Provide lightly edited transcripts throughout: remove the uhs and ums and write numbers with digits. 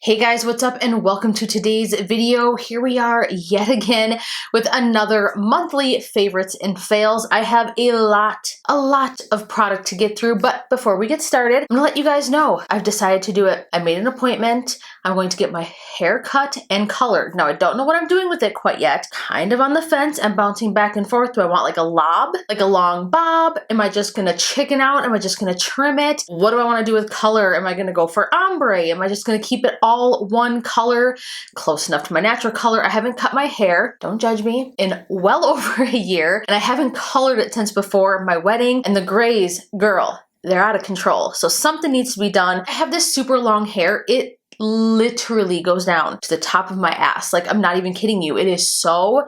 Hey guys, what's up and welcome to today's video. Here we are yet again with another monthly favorites and fails. I have a lot of product to get through, but before we get started, I'm gonna let you guys know I've decided to do it. I made an appointment. I'm going to get my hair cut and colored. Now I don't know what I'm doing with it quite yet. Kind of on the fence. I'm bouncing back and forth. Do I want like a lob, like a long bob? Am I just gonna chicken out? Am I just gonna trim it? What do I want to do with color? Am I gonna go for ombre? Am I just gonna keep it all one color, close enough to my natural color? I haven't cut my hair, don't judge me, in well over a year, and I haven't colored it since before my wedding, and the grays, girl, they're out of control. So something needs to be done. I have this super long hair. It literally goes down to the top of my ass. Like, I'm not even kidding you. It is so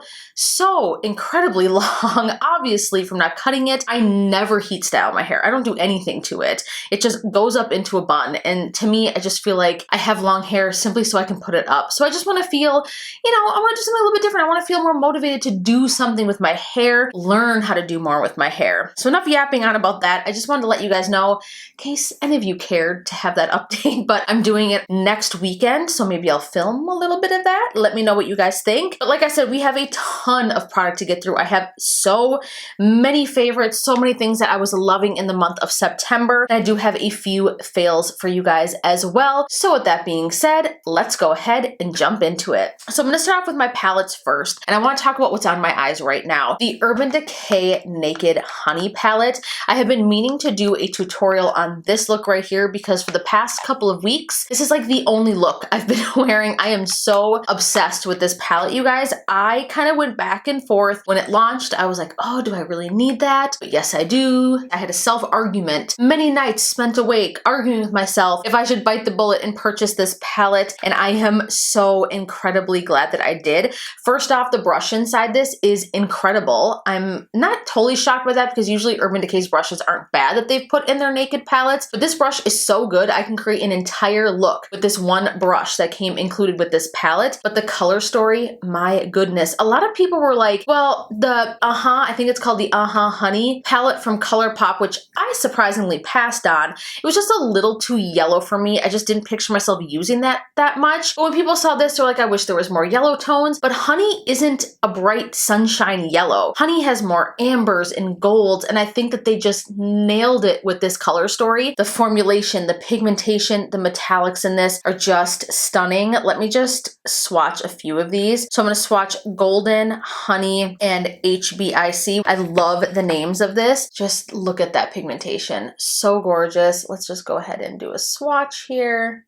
incredibly long. Obviously, from not cutting it, I never heat style my hair. I don't do anything to it. It just goes up into a bun. And to me, I just feel like I have long hair simply so I can put it up. So I just want to feel, I want to do something a little bit different. I want to feel more motivated to do something with my hair, learn how to do more with my hair. So enough yapping on about that. I just wanted to let you guys know, in case any of you cared to have that update, but I'm doing it next weekend, so maybe I'll film a little bit of that. Let me know what you guys think. But like I said, we have a ton of product to get through. I have so many favorites, so many things that I was loving in the month of September. And I do have a few fails for you guys as well. So with that being said, let's go ahead and jump into it. So I'm going to start off with my palettes first, and I want to talk about what's on my eyes right now. The Urban Decay Naked Honey palette. I have been meaning to do a tutorial on this look right here because for the past couple of weeks, this is like the only look I've been wearing. I am so obsessed with this palette, you guys. I kind of went back and forth. When it launched, I was like, oh, do I really need that? But yes, I do. I had a self-argument. Many nights spent awake arguing with myself if I should bite the bullet and purchase this palette, and I am so incredibly glad that I did. First off, the brush inside this is incredible. I'm not totally shocked by that because usually Urban Decay's brushes aren't bad that they've put in their naked palettes, but this brush is so good. I can create an entire look with this one brush that came included with this palette. But the color story, my goodness. A lot of people were like, well, the I think it's called the Honey palette from ColourPop, which I surprisingly passed on. It was just a little too yellow for me. I just didn't picture myself using that much. But when people saw this, they're like, I wish there was more yellow tones. But Honey isn't a bright sunshine yellow. Honey has more ambers and golds, and I think that they just nailed it with this color story. The formulation, the pigmentation, the metallics in this are just stunning. Let me just swatch a few of these. So I'm going to swatch Golden, Honey, and HBIC. I love the names of this. Just look at that pigmentation. So gorgeous. Let's just go ahead and do a swatch here.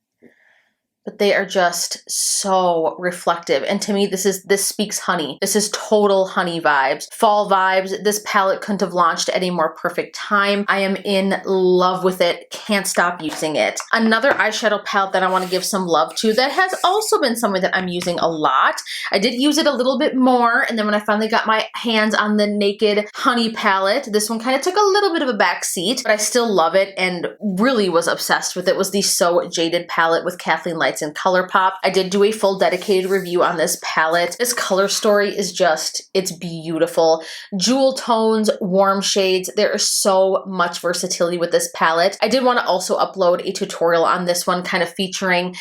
But they are just so reflective. And to me, this speaks honey. This is total honey vibes. Fall vibes. This palette couldn't have launched at a more perfect time. I am in love with it. Can't stop using it. Another eyeshadow palette that I want to give some love to that has also been something that I'm using a lot. I did use it a little bit more, and then when I finally got my hands on the Naked Honey palette, this one kind of took a little bit of a back seat, but I still love it and really was obsessed with it. Was the So Jaded palette with Kathleen Lights and ColourPop. I did do a full dedicated review on this palette. This color story is just, it's beautiful. Jewel tones, warm shades. There is so much versatility with this palette. I did want to also upload a tutorial on this one, kind of featuring,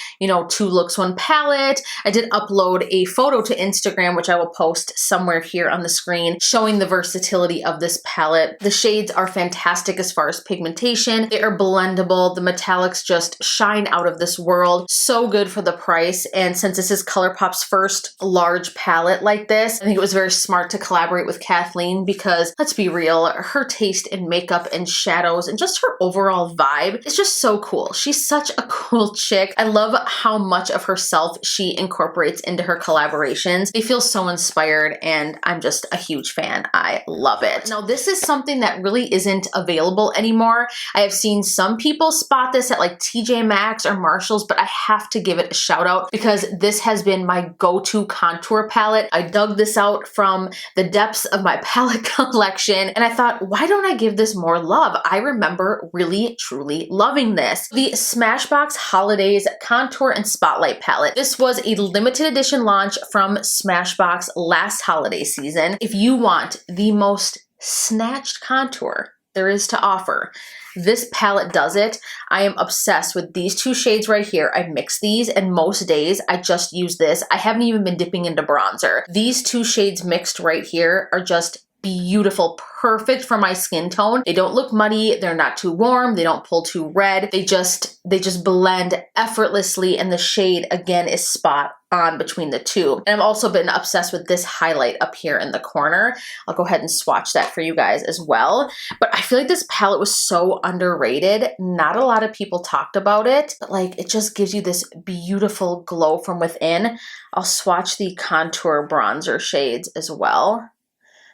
two looks, one palette. I did upload a photo to Instagram, which I will post somewhere here on the screen, showing the versatility of this palette. The shades are fantastic as far as pigmentation. They are blendable. The metallics just shine out of this world. So good for the price, and since this is ColourPop's first large palette like this, I think it was very smart to collaborate with Kathleen because, let's be real, her taste in makeup and shadows and just her overall vibe is just so cool. She's such a cool chick. I love how much of herself she incorporates into her collaborations. They feel so inspired, and I'm just a huge fan. I love it. Now, this is something that really isn't available anymore. I have seen some people spot this at like TJ Maxx or Marshall's, but I have to give it a shout out because this has been my go-to contour palette. I dug this out from the depths of my palette collection, and I thought, why don't I give this more love? I remember really, truly loving this. The Smashbox Holidays Contour and Spotlight palette. This was a limited edition launch from Smashbox last holiday season. If you want the most snatched contour there is to offer. This palette does it. I am obsessed with these two shades right here. I mix these, and most days I just use this. I haven't even been dipping into bronzer. These two shades mixed right here are just beautiful, perfect for my skin tone. They don't look muddy, they're not too warm, they don't pull too red. They just blend effortlessly, and the shade again is spot on between the two. And I've also been obsessed with this highlight up here in the corner. I'll go ahead and swatch that for you guys as well. But I feel like this palette was so underrated. Not a lot of people talked about it, but like it just gives you this beautiful glow from within. I'll swatch the contour bronzer shades as well,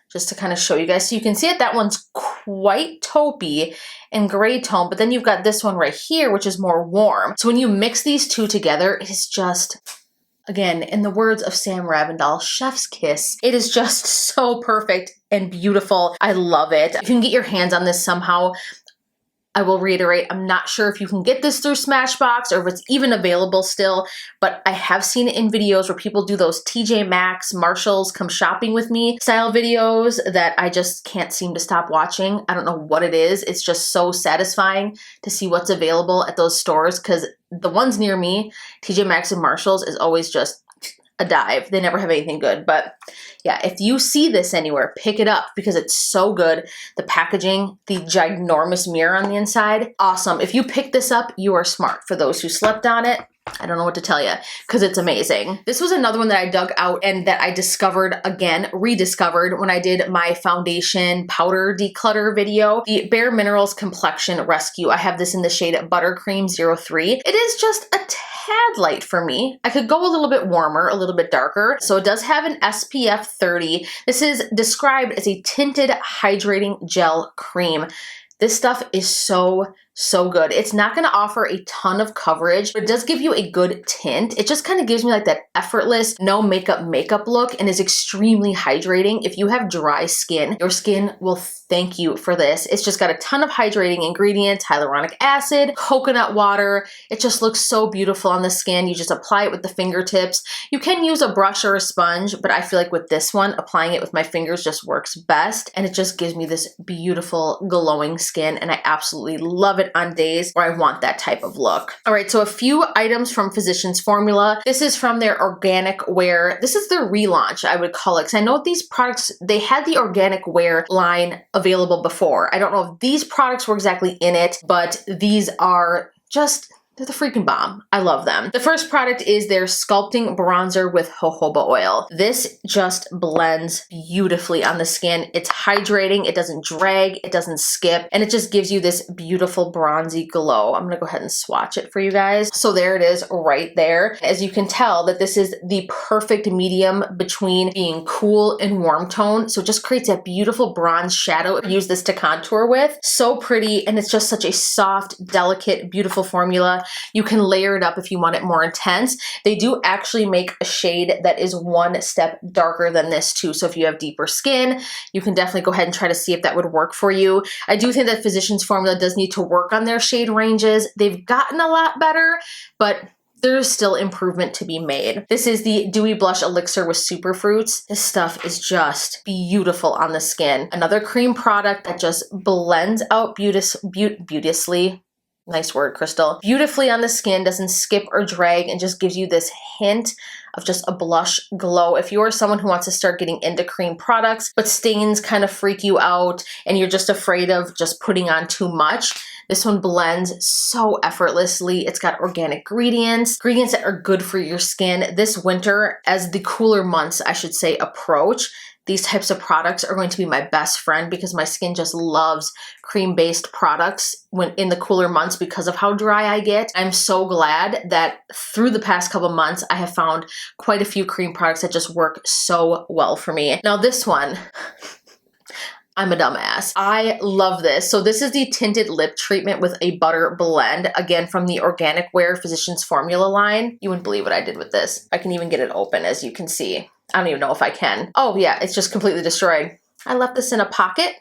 just to kind of show you guys. So you can see it, that one's quite taupey and gray tone, but then you've got this one right here, which is more warm. So when you mix these two together, it is just, again, in the words of Sam Ravindal, chef's kiss. It is just so perfect and beautiful. I love it. If you can get your hands on this somehow, I will reiterate, I'm not sure if you can get this through Smashbox or if it's even available still, but I have seen it in videos where people do those TJ Maxx, Marshalls, come shopping with me style videos that I just can't seem to stop watching. I don't know what it is. It's just so satisfying to see what's available at those stores, because the ones near me, TJ Maxx and Marshalls, is always just a dive. They never have anything good. But yeah, if you see this anywhere, pick it up because it's so good. The packaging, the ginormous mirror on the inside, awesome. If you pick this up, you are smart. For those who slept on it, I don't know what to tell you because it's amazing. This was another one that I dug out and that I discovered again, rediscovered when I did my foundation powder declutter video, the Bare Minerals Complexion Rescue. I have this in the shade Buttercream 03. It is just a tad light for me. I could go a little bit warmer, a little bit darker. So it does have an SPF 30. This is described as a tinted hydrating gel cream. This stuff is so good. It's not going to offer a ton of coverage, but it does give you a good tint. It just kind of gives me like that effortless, no makeup look, and is extremely hydrating. If you have dry skin, your skin will thank you for this. It's just got a ton of hydrating ingredients, hyaluronic acid, coconut water. It just looks so beautiful on the skin. You just apply it with the fingertips. You can use a brush or a sponge, but I feel like with this one, applying it with my fingers just works best. And it just gives me this beautiful glowing skin, and I absolutely love it on days where I want that type of look. All right, so a few items from Physicians Formula. This is from their organic wear. This is their relaunch, I would call it, because I know these products, they had the organic wear line available before. I don't know if these products were exactly in it, but these are just, they're the freaking bomb. I love them. The first product is their Sculpting Bronzer with jojoba oil. This just blends beautifully on the skin. It's hydrating, it doesn't drag, it doesn't skip, and it just gives you this beautiful bronzy glow. I'm gonna go ahead and swatch it for you guys. So there it is right there. As you can tell that this is the perfect medium between being cool and warm tone. So it just creates that beautiful bronze shadow. Use this to contour with. So pretty, and it's just such a soft, delicate, beautiful formula. You can layer it up if you want it more intense. They do actually make a shade that is one step darker than this too. So if you have deeper skin, you can definitely go ahead and try to see if that would work for you. I do think that Physicians Formula does need to work on their shade ranges. They've gotten a lot better, but there's still improvement to be made. This is the Dewy Blush Elixir with Superfruits. This stuff is just beautiful on the skin. Another cream product that just blends out beautifully. Nice word, Crystal. Beautifully on the skin, doesn't skip or drag, and just gives you this hint of just a blush glow. If you are someone who wants to start getting into cream products, but stains kind of freak you out and you're just afraid of just putting on too much, this one blends so effortlessly. It's got organic ingredients that are good for your skin. This winter, as the cooler months, I should say, approach, these types of products are going to be my best friend because my skin just loves cream-based products when in the cooler months because of how dry I get. I'm so glad that through the past couple months, I have found quite a few cream products that just work so well for me. Now this one, I'm a dumbass. I love this. So this is the Tinted Lip Treatment with a Butter Blend, again from the Organic Wear Physicians Formula line. You wouldn't believe what I did with this. I can even get it open, as you can see. I don't even know if I can. Oh yeah, it's just completely destroyed. I left this in a pocket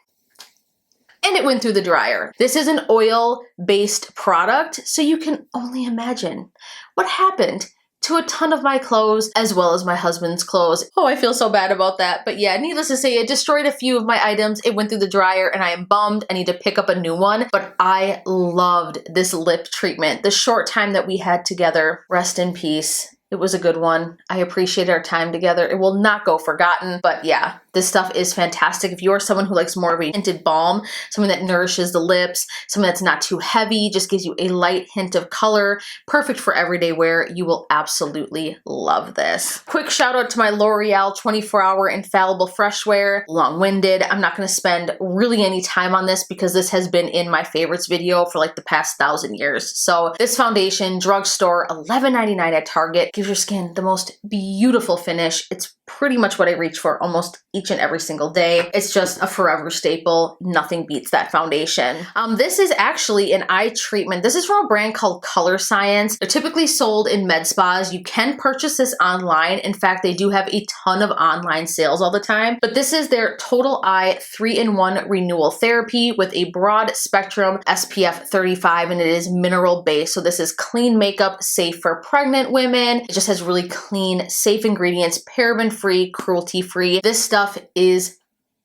and it went through the dryer. This is an oil-based product, so you can only imagine what happened to a ton of my clothes as well as my husband's clothes. Oh, I feel so bad about that. But yeah, needless to say, it destroyed a few of my items. It went through the dryer and I am bummed. I need to pick up a new one. But I loved this lip treatment. The short time that we had together, rest in peace. It was a good one. I appreciate our time together. It will not go forgotten, but yeah, this stuff is fantastic. If you're someone who likes more of a tinted balm, something that nourishes the lips, something that's not too heavy, just gives you a light hint of color, perfect for everyday wear, you will absolutely love this. Quick shout out to my L'Oreal 24-hour infallible fresh wear. Long-winded. I'm not going to spend really any time on this because this has been in my favorites video for like the past 1,000 years. So this foundation, drugstore, $11.99 at Target, gives your skin the most beautiful finish. It's pretty much what I reach for almost each and every single day. It's just a forever staple. Nothing beats that foundation. This is actually an eye treatment. This is from a brand called Color Science. They're typically sold in med spas. You can purchase this online. In fact, they do have a ton of online sales all the time. But this is their Total Eye 3-in-1 Renewal Therapy with a broad spectrum SPF 35, and it is mineral based. So this is clean makeup, safe for pregnant women. It just has really clean, safe ingredients, paraben-free, cruelty-free. This stuff is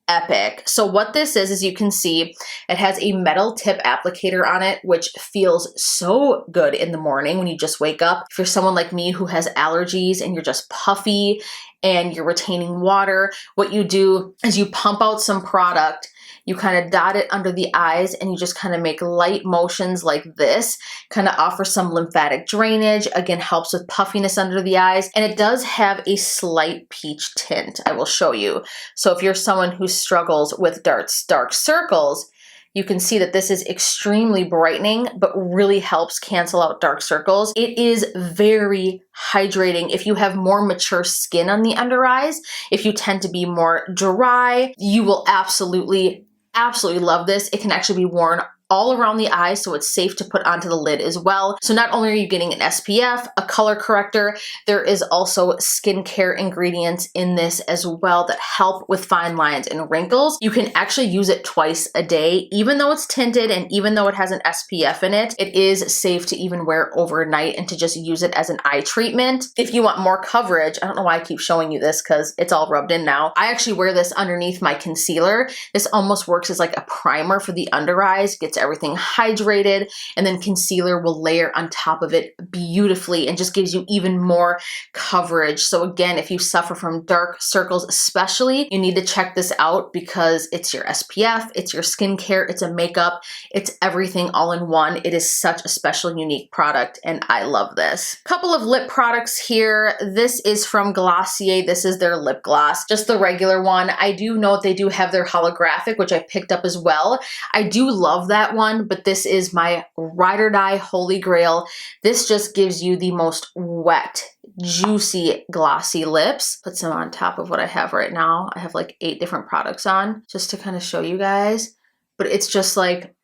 epic. So what this is, as you can see, it has a metal tip applicator on it, which feels so good in the morning when you just wake up. If you're someone like me who has allergies and you're just puffy and you're retaining water, what you do is you pump out some product, you kind of dot it under the eyes, and you just kind of make light motions like this, kind of offer some lymphatic drainage, again helps with puffiness under the eyes, and it does have a slight peach tint. I will show you. So if you're someone who struggles with dark circles, you can see that this is extremely brightening, but really helps cancel out dark circles. It is very hydrating. If you have more mature skin on the under eyes, if you tend to be more dry, you will absolutely love this. It can actually be worn all around the eye, so it's safe to put onto the lid as well. So not only are you getting an SPF, a color corrector, there is also skincare ingredients in this as well that help with fine lines and wrinkles. You can actually use it twice a day. Even though it's tinted and even though it has an SPF in it, it is safe to even wear overnight and to just use it as an eye treatment. If you want more coverage, I don't know why I keep showing you this because it's all rubbed in now. I actually wear this underneath my concealer. This almost works as like a primer for the under eyes, gets everything hydrated, and then concealer will layer on top of it beautifully and just gives you even more coverage. So again, if you suffer from dark circles especially, you need to check this out because it's your SPF, it's your skincare, it's a makeup, it's everything all in one. It is such a special, unique product, and I love this. Couple of lip products here. This is from Glossier. This is their lip gloss, just the regular one. I do know they do have their holographic, which I picked up as well. I do love that one, but this is my ride or die holy grail. This just gives you the most wet, juicy, glossy lips. Put some on top of what I have right now. I have like 8 different products on just to kind of show you guys, but it's just like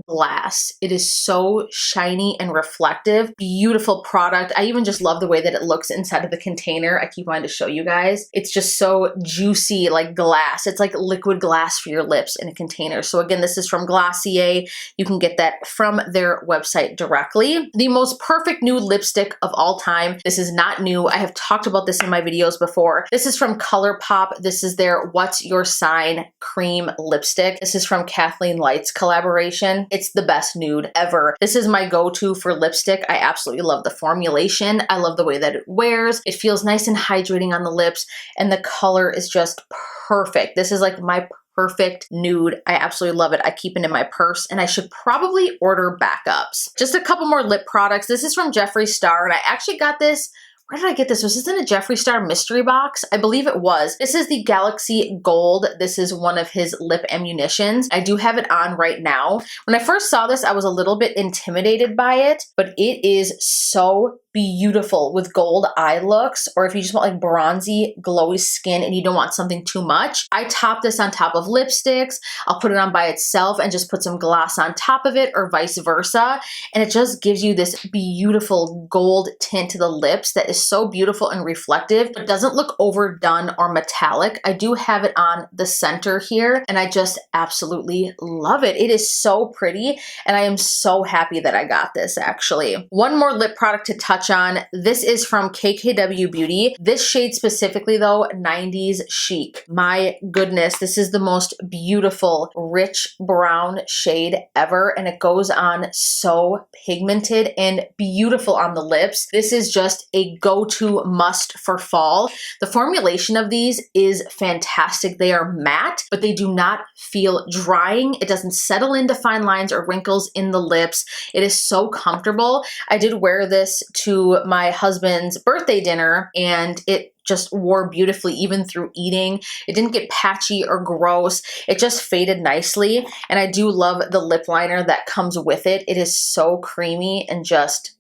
glass. It is so shiny and reflective. Beautiful product. I even just love the way that it looks inside of the container. I keep wanting to show you guys. It's just so juicy, like glass. It's like liquid glass for your lips in a container. So again, this is from Glossier. You can get that from their website directly. The most perfect nude lipstick of all time. This is not new. I have talked about this in my videos before. This is from ColourPop. This is their What's Your Sign cream lipstick. This is from Kathleen Light's collaboration. It's the best nude ever. This is my go-to for lipstick. I absolutely love the formulation. I love the way that it wears. It feels nice and hydrating on the lips, and the color is just perfect. This is like my perfect nude. I absolutely love it. I keep it in my purse, and I should probably order backups. Just a couple more lip products. This is from Jeffree Star, and I actually got this. Where did I get this? Was this in a Jeffree Star mystery box? I believe it was. This is the Galaxy Gold. This is one of his lip ammunitions. I do have it on right now. When I first saw this, I was a little bit intimidated by it, but it is so beautiful with gold eye looks, or if you just want like bronzy, glowy skin and you don't want something too much. I top this on top of lipsticks. I'll put it on by itself and just put some gloss on top of it, or vice versa. And it just gives you this beautiful gold tint to the lips that is so beautiful and reflective, but doesn't look overdone or metallic. I do have it on the center here, and I just absolutely love it. It is so pretty, and I am so happy that I got this actually. One more lip product to touch touch on. This is from KKW Beauty. This shade specifically though, 90s Chic. My goodness, this is the most beautiful, rich brown shade ever, and it goes on so pigmented and beautiful on the lips. This is just a go-to must for fall. The formulation of these is fantastic. They are matte, but they do not feel drying. It doesn't settle into fine lines or wrinkles in the lips. It is so comfortable. I did wear this to my husband's birthday dinner and it just wore beautifully even through eating. It didn't get patchy or gross. It just faded nicely. And I do love the lip liner that comes with it. It is so creamy and just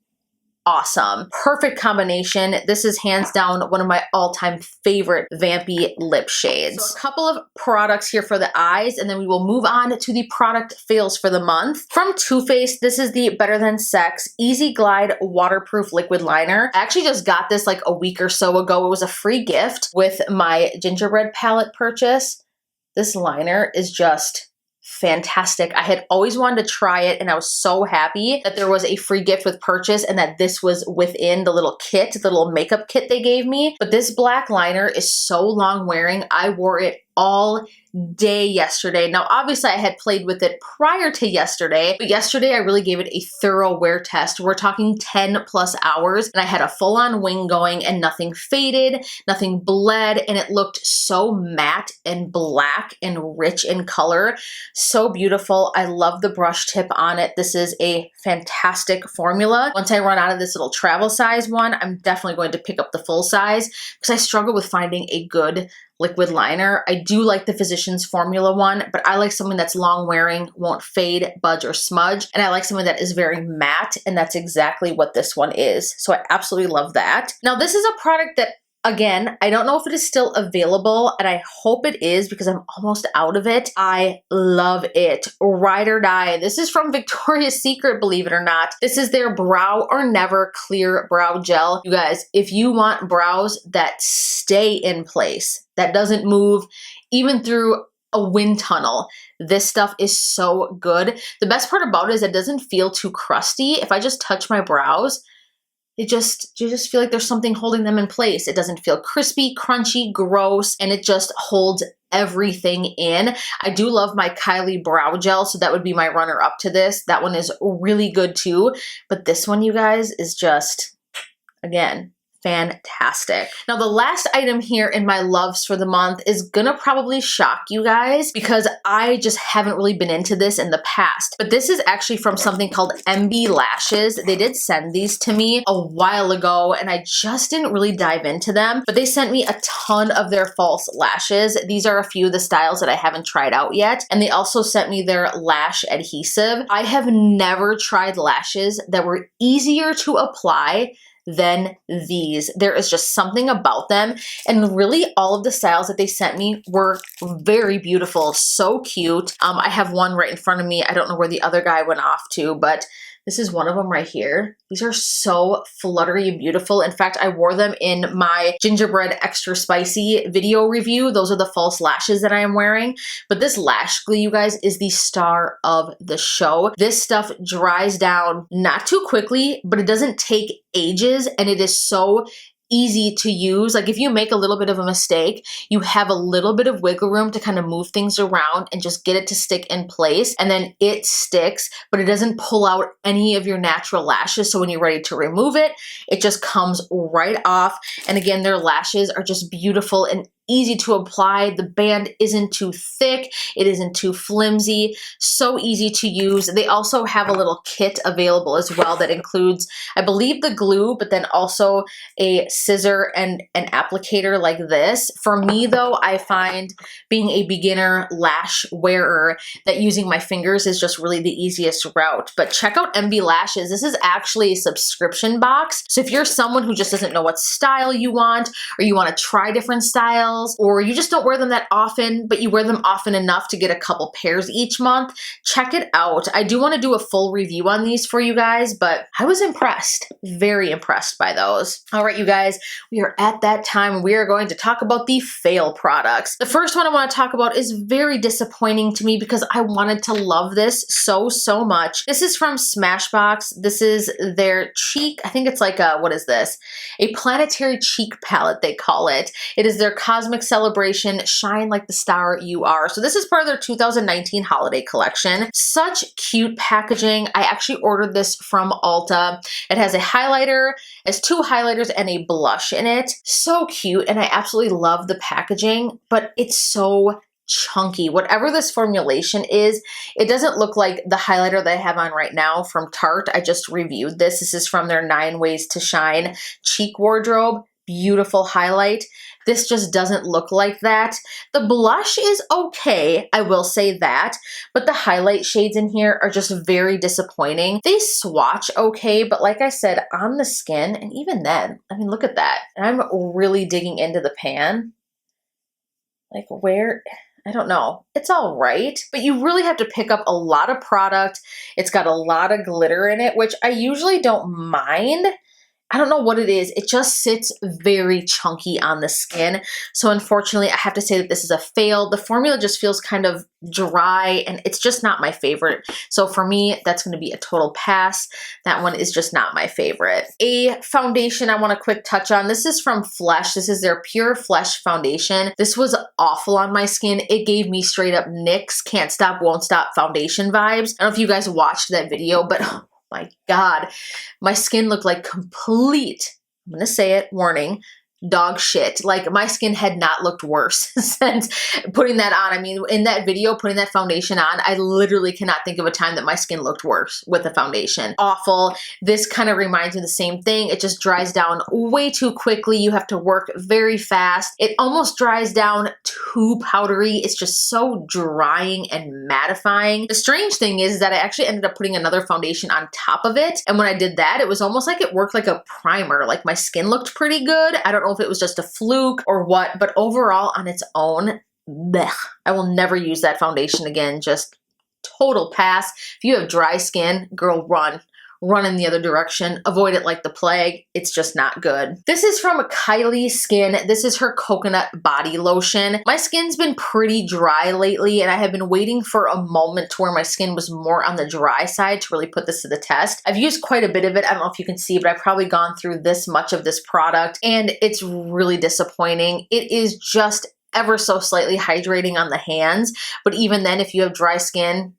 awesome. Perfect combination. This is hands down one of my all-time favorite vampy lip shades. So a couple of products here for the eyes, and then we will move on to the product fails for the month. From Too Faced, this is the Better Than Sex Easy Glide Waterproof Liquid Liner. I actually just got this like a week or so ago. It was a free gift with my gingerbread palette purchase. This liner is just fantastic. I had always wanted to try it and I was so happy that there was a free gift with purchase and that this was within the little kit, the little makeup kit they gave me. But this black liner is so long wearing. I wore it all day yesterday. Now, obviously I had played with it prior to yesterday, but yesterday I really gave it a thorough wear test. We're talking 10 plus hours and I had a full-on wing going and nothing faded, nothing bled, and it looked so matte and black and rich in color. So beautiful. I love the brush tip on it. This is a fantastic formula. Once I run out of this little travel size one, I'm definitely going to pick up the full size because I struggle with finding a good liquid liner. I do like the Physicians Formula one, but I like something that's long wearing, won't fade, budge, or smudge. And I like something that is very matte, and that's exactly what this one is. So I absolutely love that. Now, this is a product that, again, I don't know if it is still available, and I hope it is because I'm almost out of it. I love it. Ride or Die. This is from Victoria's Secret, believe it or not. This is their Brow or Never Clear Brow Gel. You guys, if you want brows that stay in place, that doesn't move even through a wind tunnel, this stuff is so good. The best part about it is it doesn't feel too crusty. If I just touch my brows, you just feel like there's something holding them in place. It doesn't feel crispy, crunchy, gross, and it just holds everything in. I do love my Kylie Brow Gel, so that would be my runner up to this. That one is really good too, but this one, you guys, is just, again, fantastic. Now, the last item here in my loves for the month is gonna probably shock you guys because I just haven't really been into this in the past. But this is actually from something called MB Lashes. They did send these to me a while ago and I just didn't really dive into them. But they sent me a ton of their false lashes. These are a few of the styles that I haven't tried out yet. And they also sent me their lash adhesive. I have never tried lashes that were easier to apply than these. There is just something about them, and really all of the styles that they sent me were very beautiful, so cute. I have one right in front of me. I don't know where the other guy went off to, but this is one of them right here. These are so fluttery and beautiful. In fact, I wore them in my gingerbread extra spicy video review. Those are the false lashes that I am wearing. But this lash glue, you guys, is the star of the show. This stuff dries down not too quickly, but it doesn't take ages, and it is so easy to use. Like if you make a little bit of a mistake, you have a little bit of wiggle room to kind of move things around and just get it to stick in place, and then it sticks, but it doesn't pull out any of your natural lashes. So when you're ready to remove it, it just comes right off. And again, their lashes are just beautiful and easy to apply. The band isn't too thick. It isn't too flimsy. So easy to use. They also have a little kit available as well that includes, I believe, the glue, but then also a scissor and an applicator like this. For me though, I find being a beginner lash wearer that using my fingers is just really the easiest route. But check out MB Lashes. This is actually a subscription box. So if you're someone who just doesn't know what style you want, or you want to try different styles, fails, or you just don't wear them that often, but you wear them often enough to get a couple pairs each month, check it out. I do want to do a full review on these for you guys, but I was impressed, very impressed by those. All right, you guys, we are at that time. We are going to talk about the fail products. The first one I want to talk about is very disappointing to me because I wanted to love this so much. This is from Smashbox. This is their cheek, I think it's like a, what is this? A planetary cheek palette, they call it. It is their Cosmic Celebration Shine Like the Star You Are. So this is part of their 2019 holiday collection. Such cute packaging. I actually ordered this from Ulta. It has a highlighter, has 2 highlighters and a blush in it. So cute, and I absolutely love the packaging, but it's so chunky. Whatever this formulation is, it doesn't look like the highlighter that I have on right now from Tarte. I just reviewed this. This is from their 9 Ways to Shine Cheek Wardrobe. Beautiful highlight. This just doesn't look like that. The blush is okay, I will say that, but the highlight shades in here are just very disappointing. They swatch okay, but like I said, on the skin, and even then, I mean, look at that. And I'm really digging into the pan. Like where, I don't know. It's all right, but you really have to pick up a lot of product. It's got a lot of glitter in it, which I usually don't mind. I don't know what it is. It just sits very chunky on the skin. So unfortunately, I have to say that this is a fail. The formula just feels kind of dry and it's just not my favorite. So for me, that's going to be a total pass. That one is just not my favorite. A foundation I want to quick touch on. This is from Flesh. This is their Pure Flesh foundation. This was awful on my skin. It gave me straight up NYX Can't Stop, Won't Stop foundation vibes. I don't know if you guys watched that video, but my God, my skin looked like complete, I'm gonna say it, warning, dog shit. Like my skin had not looked worse since putting that on. I mean, in that video, putting that foundation on, I literally cannot think of a time that my skin looked worse with the foundation. Awful. This kind of reminds me of the same thing. It just dries down way too quickly. You have to work very fast. It almost dries down too powdery. It's just so drying and mattifying. The strange thing is that I actually ended up putting another foundation on top of it. And when I did that, it was almost like it worked like a primer. Like my skin looked pretty good. I don't know if it was just a fluke or what, but overall on its own, blech. I will never use that foundation again. Just total pass. If you have dry skin, girl, run. Run in the other direction. Avoid it like the plague. It's just not good. This is from Kylie Skin. This is her coconut body lotion. My skin's been pretty dry lately and I have been waiting for a moment to where my skin was more on the dry side to really put this to the test. I've used quite a bit of it. I don't know if you can see, but I've probably gone through this much of this product and it's really disappointing. It is just ever so slightly hydrating on the hands, but even then, if you have dry skin,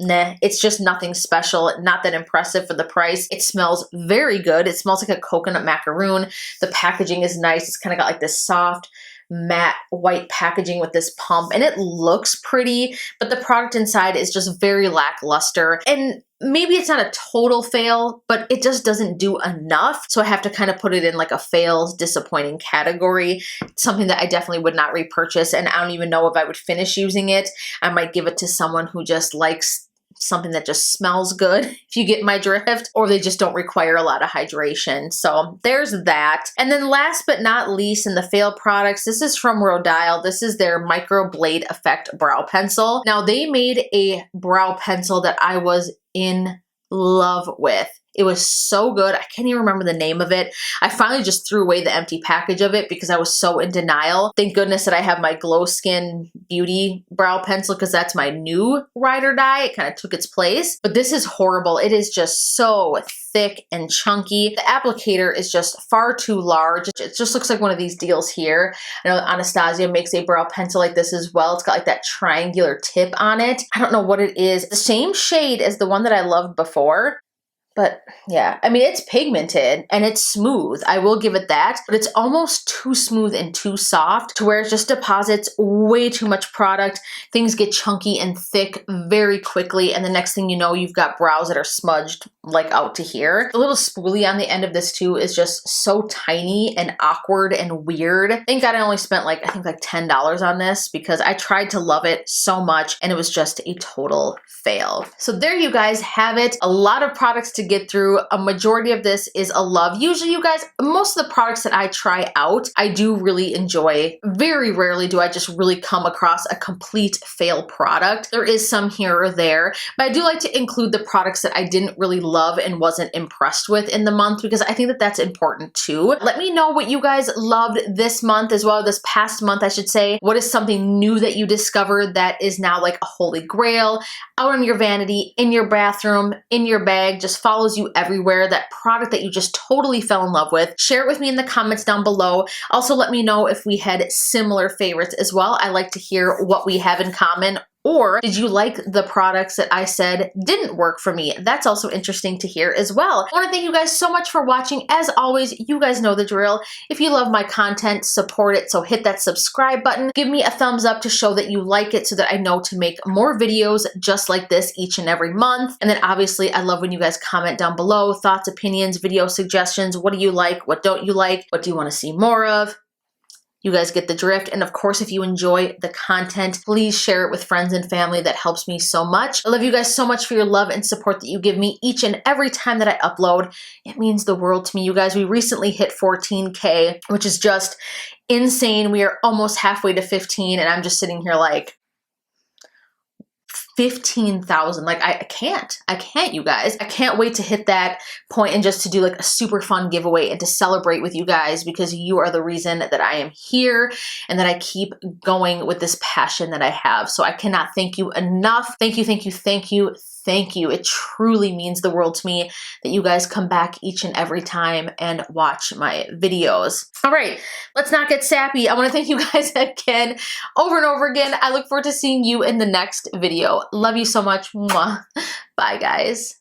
nah, it's just nothing special, not that impressive for the price. It smells very good. It smells like a coconut macaroon. The packaging is nice. It's kind of got like this soft, matte white packaging with this pump and it looks pretty, but the product inside is just very lackluster. And maybe it's not a total fail, but it just doesn't do enough. So I have to kind of put it in like a fails, disappointing category. It's something that I definitely would not repurchase. And I don't even know if I would finish using it. I might give it to someone who just likes something that just smells good, if you get my drift, or they just don't require a lot of hydration. So there's that. And then last but not least in the fail products, this is from Loreal. This is their Micro Blade Effect Brow Pencil. Now they made a brow pencil that I was in love with. It was so good. I can't even remember the name of it. I finally just threw away the empty package of it because I was so in denial. Thank goodness that I have my Glow Skin Beauty brow pencil because that's my new ride or die. It kind of took its place. But this is horrible. It is just so thick and chunky. The applicator is just far too large. It just looks like one of these deals here. I know Anastasia makes a brow pencil like this as well. It's got like that triangular tip on it. I don't know what it is. The same shade as the one that I loved before. But yeah, I mean, it's pigmented and it's smooth. I will give it that, but it's almost too smooth and too soft to where it just deposits way too much product. Things get chunky and thick very quickly. And the next thing you know, you've got brows that are smudged like out to here. The little spoolie on the end of this too is just so tiny and awkward and weird. Thank God I only spent like, I think like $10 on this because I tried to love it so much and it was just a total fail. So there you guys have it. A lot of products to get through. A majority of this is a love. Usually you guys, most of the products that I try out, I do really enjoy. Very rarely do I just really come across a complete fail product. There is some here or there, but I do like to include the products that I didn't really love and wasn't impressed with in the month because I think that that's important too. Let me know what you guys loved this month as well, this past month I should say. What is something new that you discovered that is now like a holy grail, out on your vanity, in your bathroom, in your bag, just follows you everywhere, that product that you just totally fell in love with. Share it with me in the comments down below. Also let me know if we had similar favorites as well. I like to hear what we have in common. Or did you like the products that I said didn't work for me? That's also interesting to hear as well. I want to thank you guys so much for watching. As always, you guys know the drill. If you love my content, support it. So hit that subscribe button. Give me a thumbs up to show that you like it so that I know to make more videos just like this each and every month. And then obviously, I love when you guys comment down below. Thoughts, opinions, video suggestions. What do you like? What don't you like? What do you want to see more of? You guys get the drift. And of course, if you enjoy the content, please share it with friends and family. That helps me so much. I love you guys so much for your love and support that you give me each and every time that I upload. It means the world to me. You guys, we recently hit 14K, which is just insane. We are almost halfway to 15 and I'm just sitting here like, 15,000. Like I can't, you guys. I can't wait to hit that point and just to do like a super fun giveaway and to celebrate with you guys because you are the reason that I am here and that I keep going with this passion that I have. So I cannot thank you enough. Thank you, thank you, thank you. Thank you. It truly means the world to me that you guys come back each and every time and watch my videos. All right, let's not get sappy. I want to thank you guys again, over and over again. I look forward to seeing you in the next video. Love you so much. Mwah. Bye, guys.